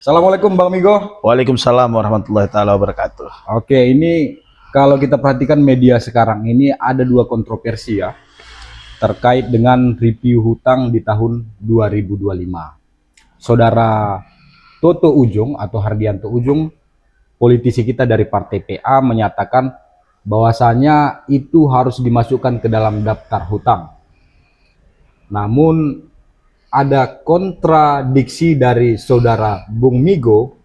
Assalamualaikum Bang Migo. Waalaikumsalam warahmatullahi taala wabarakatuh. Oke, ini kalau kita perhatikan media sekarang ini ada dua kontroversi ya terkait dengan review hutang di tahun 2025. Saudara Toto Ujung atau Hardianto Ujung, politisi kita dari Partai PA menyatakan bahwasanya itu harus dimasukkan ke dalam daftar hutang. Namun ada kontradiksi dari saudara Bung Migo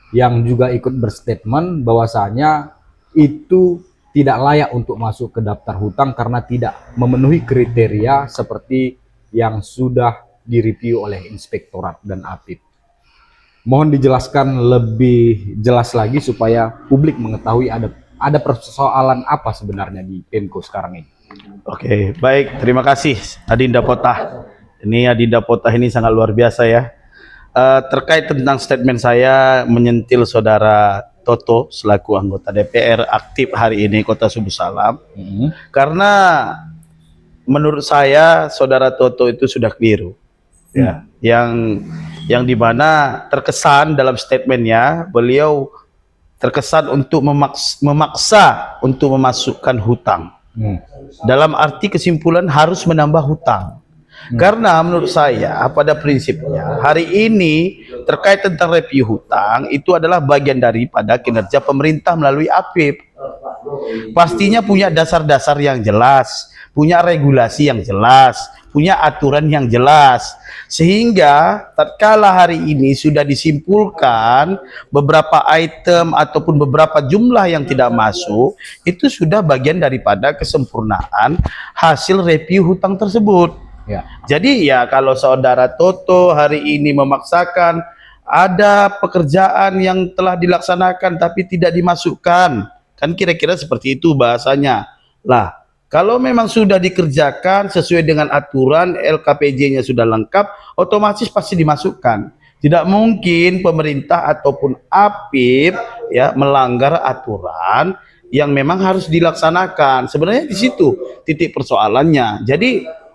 yang juga ikut berstatement bahwasanya itu tidak layak untuk masuk ke daftar hutang karena tidak memenuhi kriteria seperti yang sudah direview oleh Inspektorat dan APIP. Mohon dijelaskan lebih jelas lagi supaya publik mengetahui ada persoalan apa sebenarnya di Pemko sekarang ini. Oke, baik, terima kasih Adinda Potah. Ini Adinda Potah ini sangat luar biasa ya. Terkait tentang statement saya menyentil saudara Toto selaku anggota DPR aktif hari ini Kota Subuh Salam, karena menurut saya saudara Toto itu sudah keliru, ya. Yang dimana terkesan dalam statementnya beliau terkesan untuk memaksa untuk memasukkan hutang. Dalam arti kesimpulan harus menambah hutang. Karena menurut saya pada prinsipnya hari ini terkait tentang review hutang itu adalah bagian daripada kinerja pemerintah melalui APIP. Pastinya punya dasar-dasar yang jelas, punya regulasi yang jelas, punya aturan yang jelas. Sehingga tatkala hari ini sudah disimpulkan beberapa item ataupun beberapa jumlah yang tidak masuk, itu sudah bagian daripada kesempurnaan hasil review hutang tersebut. Ya. Jadi ya kalau saudara Toto hari ini memaksakan ada pekerjaan yang telah dilaksanakan tapi tidak dimasukkan, kan kira-kira seperti itu bahasanya. Lah, kalau memang sudah dikerjakan sesuai dengan aturan, LKPJ-nya sudah lengkap, otomatis pasti dimasukkan. Tidak mungkin pemerintah ataupun APIP ya melanggar aturan yang memang harus dilaksanakan. Sebenarnya di situ titik persoalannya. Jadi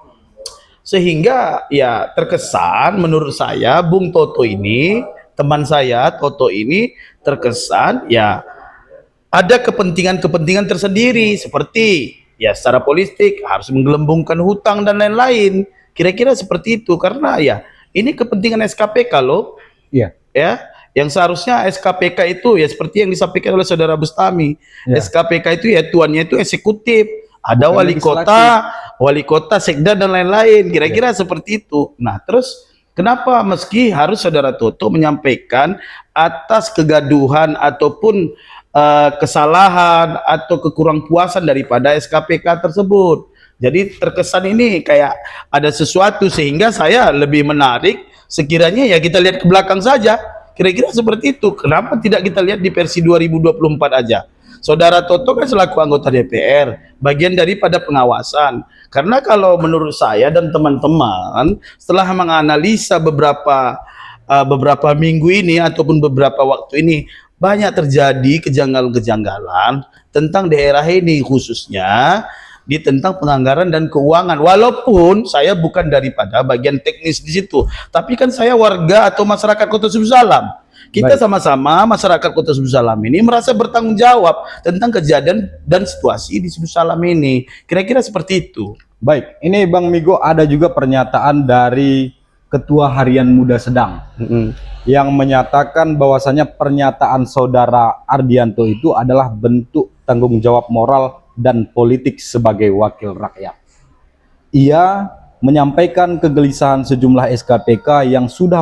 sehingga ya terkesan menurut saya Bung Toto ini, teman saya Toto ini terkesan ya ada kepentingan-kepentingan tersendiri seperti ya secara politik harus menggelembungkan hutang dan lain-lain. Kira-kira seperti itu karena ya ini kepentingan SKPK loh. Iya. Ya, yang seharusnya SKPK itu ya seperti yang disampaikan oleh saudara Bustami. Ya. SKPK itu ya tuannya itu eksekutif. Ada Bukan wali kota, sekda dan lain-lain. Kira-kira seperti itu. Nah, terus kenapa meski harus saudara Toto menyampaikan atas kegaduhan ataupun kesalahan atau kekurang puasan daripada SKPK tersebut. Jadi terkesan ini kayak ada sesuatu sehingga saya lebih menarik sekiranya ya kita lihat ke belakang saja. Kira-kira seperti itu. Kenapa tidak kita lihat di versi 2024 aja? Saudara Toto kan selaku anggota DPR, bagian daripada pengawasan. Karena kalau menurut saya dan teman-teman, setelah menganalisa beberapa minggu ini ataupun beberapa waktu ini, banyak terjadi kejanggalan-kejanggalan tentang daerah ini, khususnya di tentang penganggaran dan keuangan. Walaupun saya bukan daripada bagian teknis di situ, tapi kan saya warga atau masyarakat Kota Subuh Salam. Kita sama-sama masyarakat Kota Subuh Salam ini merasa bertanggung jawab tentang kejadian dan situasi di Subuh Salam ini. Kira-kira seperti itu. Baik, ini Bang Migo ada juga pernyataan dari Ketua Harian Muda Sedang yang menyatakan bahwasanya pernyataan saudara Ardianto itu adalah bentuk tanggung jawab moral dan politik sebagai wakil rakyat. Ia menyampaikan kegelisahan sejumlah SKPK yang sudah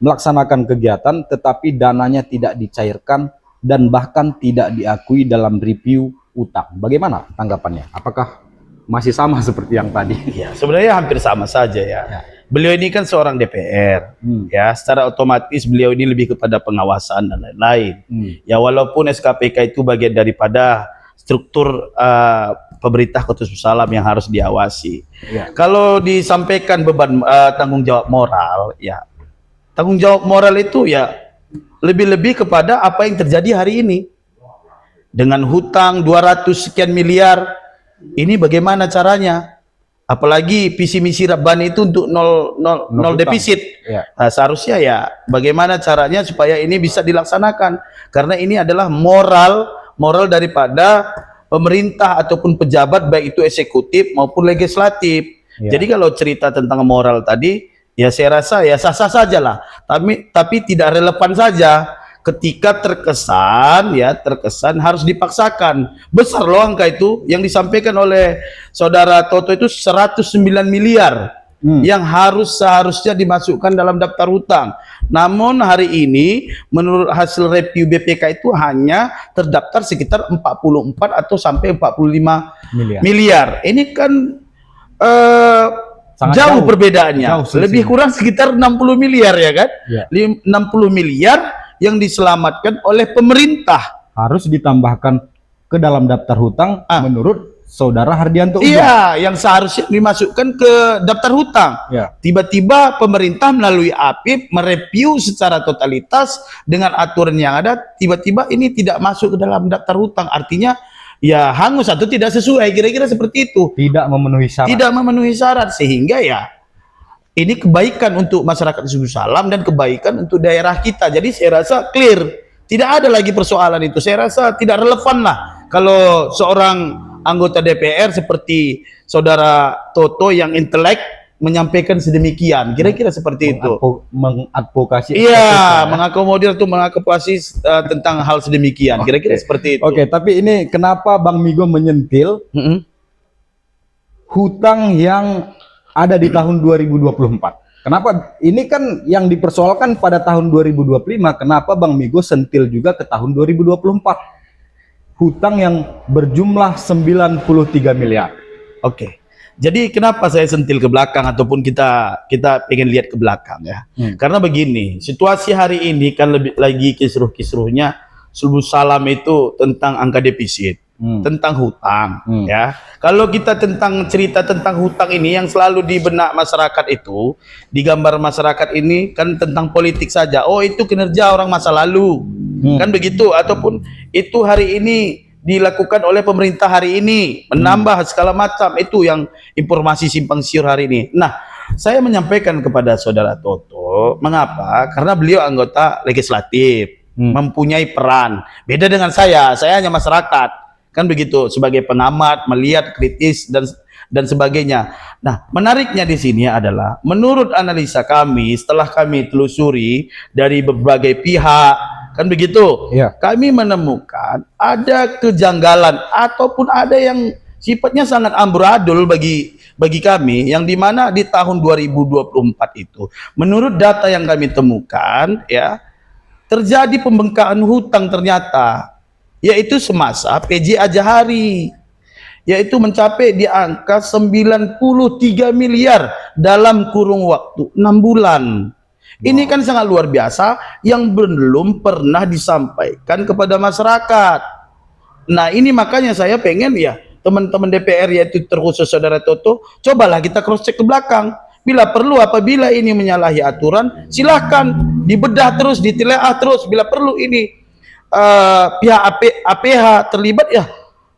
melaksanakan kegiatan tetapi dananya tidak dicairkan dan bahkan tidak diakui dalam review utang. Bagaimana tanggapannya? Apakah masih sama seperti yang tadi? Ya, sebenarnya hampir sama saja ya. Beliau ini kan seorang DPR, ya, secara otomatis beliau ini lebih kepada pengawasan dan lain-lain. Ya, walaupun SKPK itu bagian daripada struktur pemerintah Kota Subuh Salam yang harus diawasi. Kalau disampaikan beban tanggung jawab moral, ya tanggung jawab moral itu ya lebih-lebih kepada apa yang terjadi hari ini. Dengan hutang 200 sekian miliar, ini bagaimana caranya? Apalagi visi misi Rabbani itu untuk nol hutang. defisit. Ya. Nah, seharusnya ya bagaimana caranya supaya ini bisa dilaksanakan, karena ini adalah moral daripada pemerintah ataupun pejabat, baik itu eksekutif maupun legislatif. Ya. Jadi kalau cerita tentang moral tadi, ya saya rasa ya sah-sah saja lah, tapi tidak relevan saja ketika terkesan harus dipaksakan. Besar loh angka itu yang disampaikan oleh saudara Toto, itu 109 miliar yang seharusnya dimasukkan dalam daftar hutang. Namun hari ini menurut hasil review BPK itu hanya terdaftar sekitar 44 atau sampai 45 miliar. Ini kan Sangat jauh perbedaannya. Jauh, lebih kurang sekitar 60 miliar ya kan? Ya. 60 miliar yang diselamatkan oleh pemerintah. Harus ditambahkan ke dalam daftar hutang menurut saudara Hardianto Ugam. Iya, yang seharusnya dimasukkan ke daftar hutang. Ya. Tiba-tiba pemerintah melalui APIP mereview secara totalitas dengan aturan yang ada, tiba-tiba ini tidak masuk ke dalam daftar hutang. Artinya ya hangus atau tidak sesuai, kira-kira seperti itu. Tidak memenuhi syarat. Tidak memenuhi syarat, sehingga ya ini kebaikan untuk masyarakat Salam dan kebaikan untuk daerah kita. Jadi saya rasa clear, tidak ada lagi persoalan itu. Saya rasa tidak relevan lah kalau seorang anggota DPR seperti saudara Toto yang intelek menyampaikan sedemikian. Kira-kira seperti itu. Mengadvokasi. Iya, mengakomodir atau mengadvokasi tentang hal sedemikian. Kira-kira seperti itu. Oke, tapi ini kenapa Bang Migo menyentil hutang yang ada di tahun 2024? Kenapa? Ini kan yang dipersoalkan pada tahun 2025. Kenapa Bang Migo sentil juga ke tahun 2024? Hutang yang berjumlah 93 miliar. Oke. Jadi kenapa saya sentil ke belakang ataupun kita pengen lihat ke belakang ya? Karena begini, situasi hari ini kan lebih lagi kisruh-kisruhnya Salam itu tentang angka defisit. Tentang hutang ya. Kalau kita cerita tentang hutang ini yang selalu di benak masyarakat itu, di gambar masyarakat ini kan tentang politik saja. Oh, itu kinerja orang masa lalu. Kan begitu, ataupun itu hari ini dilakukan oleh pemerintah hari ini, menambah segala macam, itu yang informasi simpang siur hari ini. Nah, saya menyampaikan kepada saudara Toto, mengapa? Karena beliau anggota legislatif, mempunyai peran. Beda dengan saya hanya masyarakat. Kan begitu, sebagai pengamat, melihat kritis dan sebagainya. Nah, menariknya di sini adalah menurut analisa kami setelah kami telusuri dari berbagai pihak, kan begitu, kami menemukan ada kejanggalan ataupun ada yang sifatnya sangat amburadul bagi kami, yang dimana di tahun 2024 itu menurut data yang kami temukan ya, terjadi pembengkakan hutang ternyata, yaitu semasa PJ Ajahari, yaitu mencapai di angka 93 miliar dalam kurung waktu 6 bulan. Ini kan sangat luar biasa yang belum pernah disampaikan kepada masyarakat. Nah, ini makanya saya pengen ya teman-teman DPR, yaitu terkhusus saudara Toto, cobalah kita cross check ke belakang. Bila perlu, apabila ini menyalahi aturan, silahkan dibedah terus, ditelaah terus. Bila perlu ini pihak APH terlibat, ya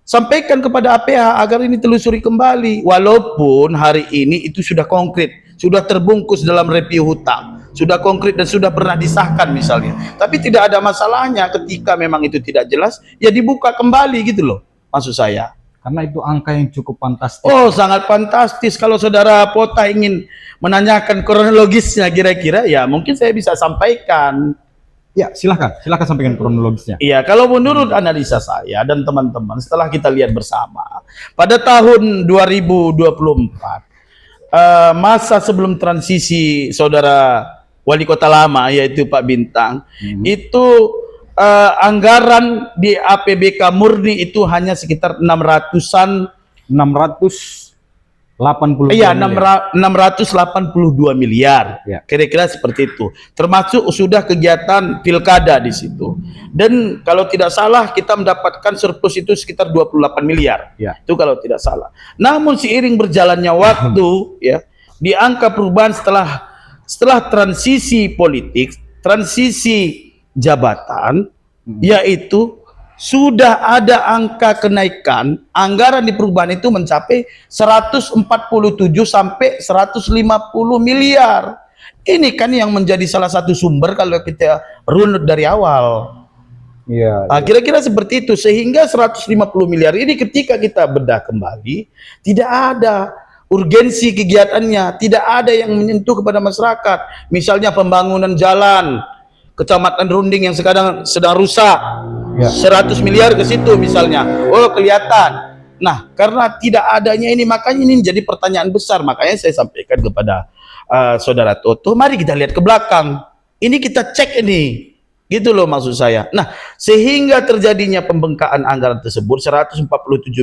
sampaikan kepada APH agar ini telusuri kembali. Walaupun hari ini itu sudah konkret, sudah terbungkus dalam review hutang, sudah konkret dan sudah pernah disahkan misalnya, tapi tidak ada masalahnya ketika memang itu tidak jelas, ya dibuka kembali gitu loh, maksud saya. Karena itu angka yang cukup fantastis. Oh, sangat fantastis. Kalau saudara Pota ingin menanyakan kronologisnya kira-kira, ya mungkin saya bisa sampaikan. Ya, silakan sampaikan kronologisnya. Iya, kalau menurut analisa saya dan teman-teman setelah kita lihat bersama, pada tahun 2024, masa sebelum transisi saudara wali kota lama yaitu Pak Bintang, itu anggaran di APBK murni itu hanya sekitar 682 miliar. Ya. Kira-kira seperti itu. Termasuk sudah kegiatan pilkada di situ. Dan kalau tidak salah kita mendapatkan surplus itu sekitar 28 miliar. Ya. Itu kalau tidak salah. Namun seiring berjalannya waktu ya, di angka perubahan setelah transisi politik, transisi jabatan, yaitu sudah ada angka kenaikan anggaran di perubahan itu mencapai 147 sampai 150 miliar. Ini kan yang menjadi salah satu sumber kalau kita runut dari awal. Iya. Kira-kira seperti itu, sehingga 150 miliar ini ketika kita bedah kembali, tidak ada urgensi kegiatannya, tidak ada yang menyentuh kepada masyarakat. Misalnya pembangunan jalan Kecamatan Runding yang sekarang sedang rusak, Ya. 100 miliar ke situ misalnya. Oh, kelihatan. Nah, karena tidak adanya ini, makanya ini jadi pertanyaan besar. Makanya saya sampaikan kepada saudara Toto, mari kita lihat ke belakang. Ini kita cek ini. Gitu loh maksud saya. Nah, sehingga terjadinya pembengkakan anggaran tersebut 147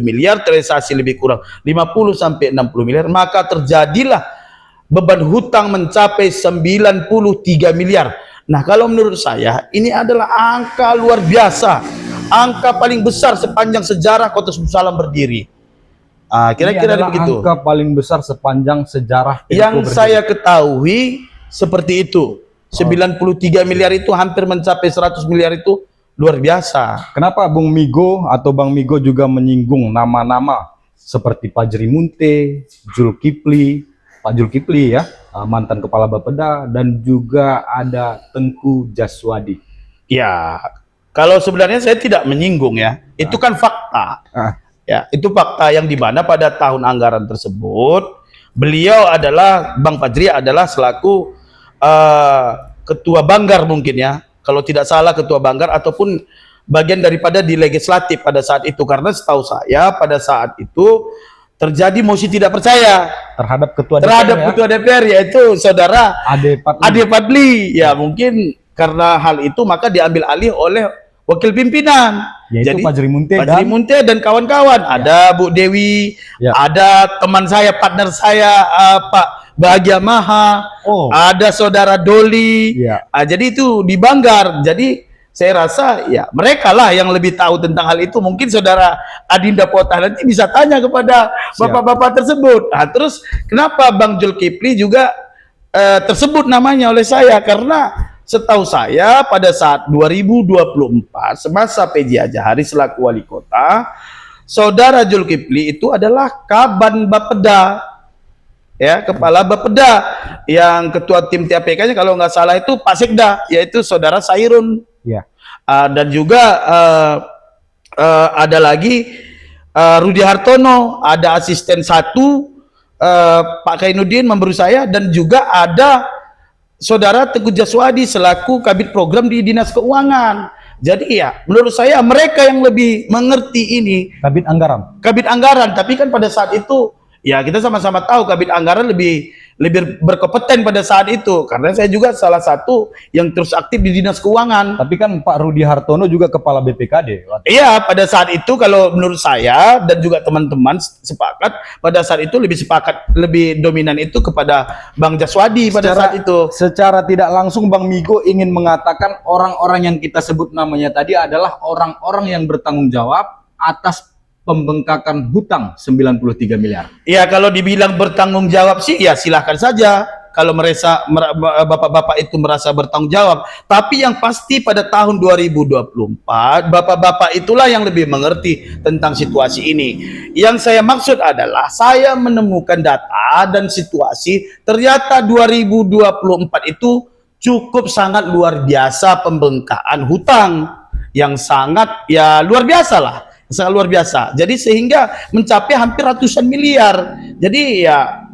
miliar, terrealisasi lebih kurang 50 sampai 60 miliar, maka terjadilah beban hutang mencapai 93 miliar. Nah, kalau menurut saya ini adalah angka luar biasa. Angka paling besar sepanjang sejarah Kota Sebut Salam berdiri. Kira-kira begitu. Angka paling besar sepanjang sejarah Yang saya ketahui seperti itu. 93 miliar itu hampir mencapai 100 miliar itu luar biasa. Kenapa Bung Migo atau Bang Migo juga menyinggung nama-nama seperti Pak Jerimunte, Pak Zulkifli ya, mantan kepala Bapeda, dan juga ada Tengku Jaswadi. Ya, kalau sebenarnya saya tidak menyinggung ya, itu kan fakta. Ya, itu fakta yang dimana pada tahun anggaran tersebut beliau adalah, Bang Fajri adalah selaku ketua Banggar mungkin ya, kalau tidak salah ketua Banggar ataupun bagian daripada di legislatif pada saat itu, karena setahu saya pada saat itu terjadi mosi tidak percaya terhadap ketua DPR yaitu saudara Ade Fadli. Ya, mungkin karena hal itu maka diambil alih oleh wakil pimpinan, yaitu jadi Pak Jerimunte dan kawan-kawan. Ada Bu Dewi, ada teman saya, partner saya Pak Bahagia Maha, ada saudara Doli. Jadi itu di Banggar. Jadi saya rasa ya mereka lah yang lebih tahu tentang hal itu. Mungkin saudara Adinda Potah nanti bisa tanya kepada bapak-bapak tersebut. Terus kenapa Bang Zulkifli juga tersebut namanya oleh saya? Karena setahu saya pada saat 2024 semasa PJ Ajahari selaku wali kota, saudara Zulkifli itu adalah Kaban Bapeda, ya, kepala Bapeda. Yang ketua tim TAPK-nya kalau nggak salah itu Pak Sekda, yaitu saudara Sairun. Dan juga ada lagi Rudi Hartono, ada asisten 1 Pak Kainuddin memberi saya, dan juga ada saudara Tengku Jaswadi selaku kabid program di Dinas Keuangan. Jadi ya menurut saya mereka yang lebih mengerti ini, kabid anggaran. Tapi kan pada saat itu ya kita sama-sama tahu kabid anggaran lebih berkompeten pada saat itu, karena saya juga salah satu yang terus aktif di Dinas Keuangan. Tapi kan Pak Rudi Hartono juga kepala BPKD. Iya, pada saat itu kalau menurut saya dan juga teman-teman sepakat pada saat itu lebih dominan itu kepada Bang Jaswadi pada saat itu. Secara tidak langsung Bang Migo ingin mengatakan orang-orang yang kita sebut namanya tadi adalah orang-orang yang bertanggung jawab atas pembengkakan hutang 93 miliar. Ya, kalau dibilang bertanggung jawab sih ya silahkan saja kalau bapak-bapak itu merasa bertanggung jawab. Tapi yang pasti pada tahun 2024 bapak-bapak itulah yang lebih mengerti tentang situasi ini. Yang saya maksud adalah saya menemukan data dan situasi, ternyata 2024 itu cukup sangat luar biasa pembengkakan hutang yang sangat ya luar biasa lah. Sangat luar biasa. Jadi sehingga mencapai hampir ratusan miliar. Jadi ya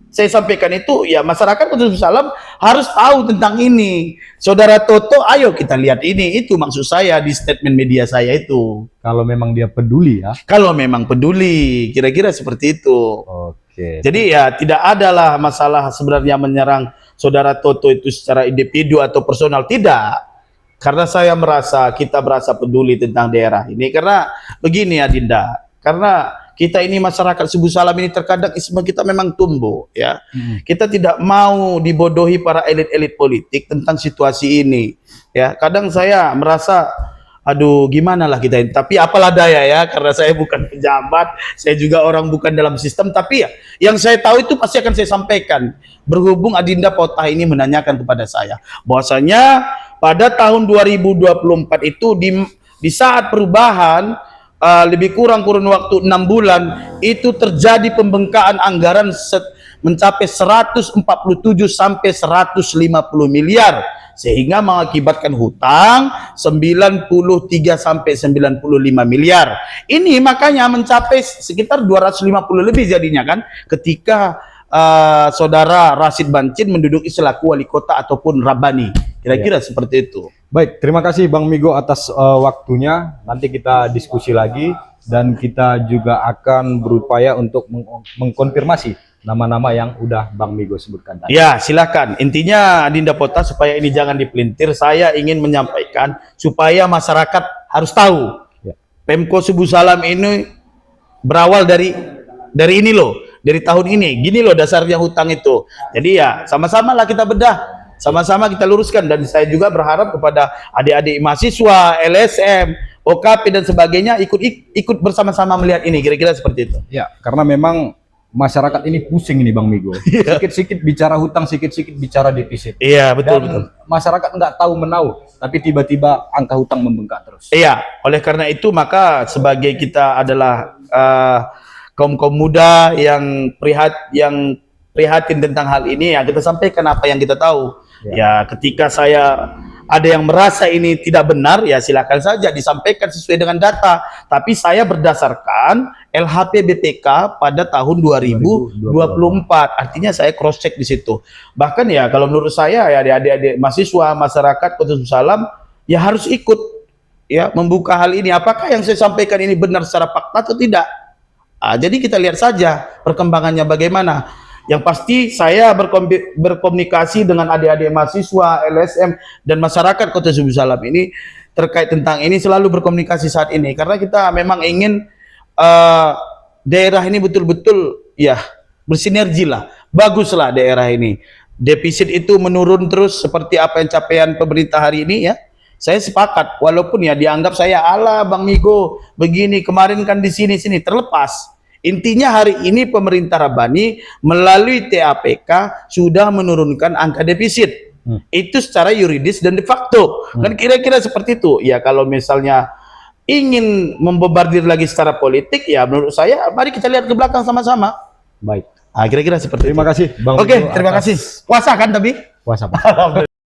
saya sampaikan itu ya masyarakat Kota Sebut Salam harus tahu tentang ini. Saudara Toto, ayo kita lihat ini. Itu maksud saya di statement media saya itu. Kalau memang dia peduli ya. Kalau memang peduli, kira-kira seperti itu. Oke. Jadi ya tidak adalah masalah sebenarnya menyerang saudara Toto itu secara individu atau personal, tidak. Karena kita merasa peduli tentang daerah ini. Karena begini Adinda, karena kita ini masyarakat Sebut Salam ini terkadang isme kita memang tumbuh ya. Kita tidak mau dibodohi para elit-elit politik tentang situasi ini ya. Kadang saya merasa aduh gimana lah kita ini, tapi apalah daya ya, karena saya bukan pejabat, saya juga orang bukan dalam sistem, tapi ya yang saya tahu itu pasti akan saya sampaikan. Berhubung Adinda Potah ini menanyakan kepada saya bahwasanya pada tahun 2024 itu di saat perubahan lebih kurang waktu 6 bulan itu terjadi pembengkakan anggaran mencapai 147 sampai 150 miliar sehingga mengakibatkan hutang 93 sampai 95 miliar. Ini makanya mencapai sekitar 250 lebih jadinya kan ketika saudara Rasid Bancin menduduki selaku wali kota ataupun Rabani. Kira-kira seperti itu. Baik, terima kasih Bang Migo atas waktunya. Nanti kita diskusi lagi dan kita juga akan berupaya untuk mengkonfirmasi nama-nama yang udah Bang Migo sebutkan tadi. Ya, silakan. Intinya Adinda Pota supaya ini jangan dipelintir, saya ingin menyampaikan supaya masyarakat harus tahu. Ya. Pemko Subuh Salam ini berawal dari ini loh, dari tahun ini. Gini loh dasarnya hutang itu. Jadi ya, sama-sama lah kita bedah, sama-sama kita luruskan, dan saya juga berharap kepada adik-adik mahasiswa, LSM, OKP dan sebagainya ikut bersama-sama melihat ini, kira-kira seperti itu. Ya, karena memang masyarakat ini pusing ini Bang Migo. Sikit-sikit bicara hutang, sikit-sikit bicara defisit. Iya, betul, Dan betul. masyarakat nggak tahu menau, tapi tiba-tiba angka hutang membengkak terus. Iya, oleh karena itu maka sebagai kita adalah kaum-kaum muda yang prihatin tentang hal ini, ya kita sampaikan apa yang kita tahu. Ya, ketika saya ada yang merasa ini tidak benar, ya silakan saja disampaikan sesuai dengan data. Tapi saya berdasarkan LHP BPK pada tahun 2024. Artinya saya cross check di situ. Bahkan ya kalau menurut saya ya adik-adik mahasiswa, masyarakat Kota Subuh Salam ya harus ikut ya membuka hal ini. Apakah yang saya sampaikan ini benar secara fakta atau tidak? Jadi kita lihat saja perkembangannya bagaimana. Yang pasti saya berkomunikasi dengan adik-adik mahasiswa, LSM dan masyarakat Kota Subuh Salam ini terkait tentang ini, selalu berkomunikasi saat ini karena kita memang ingin daerah ini betul-betul ya bersinergi lah, baguslah daerah ini. Defisit itu menurun terus seperti apa yang capaian pemerintah hari ini ya. Saya sepakat, walaupun ya dianggap saya ala Bang Migo begini kemarin kan di sini terlepas. Intinya hari ini pemerintah Rabani melalui TAPK sudah menurunkan angka defisit. Itu secara yuridis dan de facto. Kan kira-kira seperti itu. Ya kalau misalnya ingin membombardir lagi secara politik, ya menurut saya mari kita lihat ke belakang sama-sama. Baik. Kira-kira seperti Terima itu. kasih Bang Oke, Migo terima atas kasih. Puasa kan tapi? Puasa, Pak.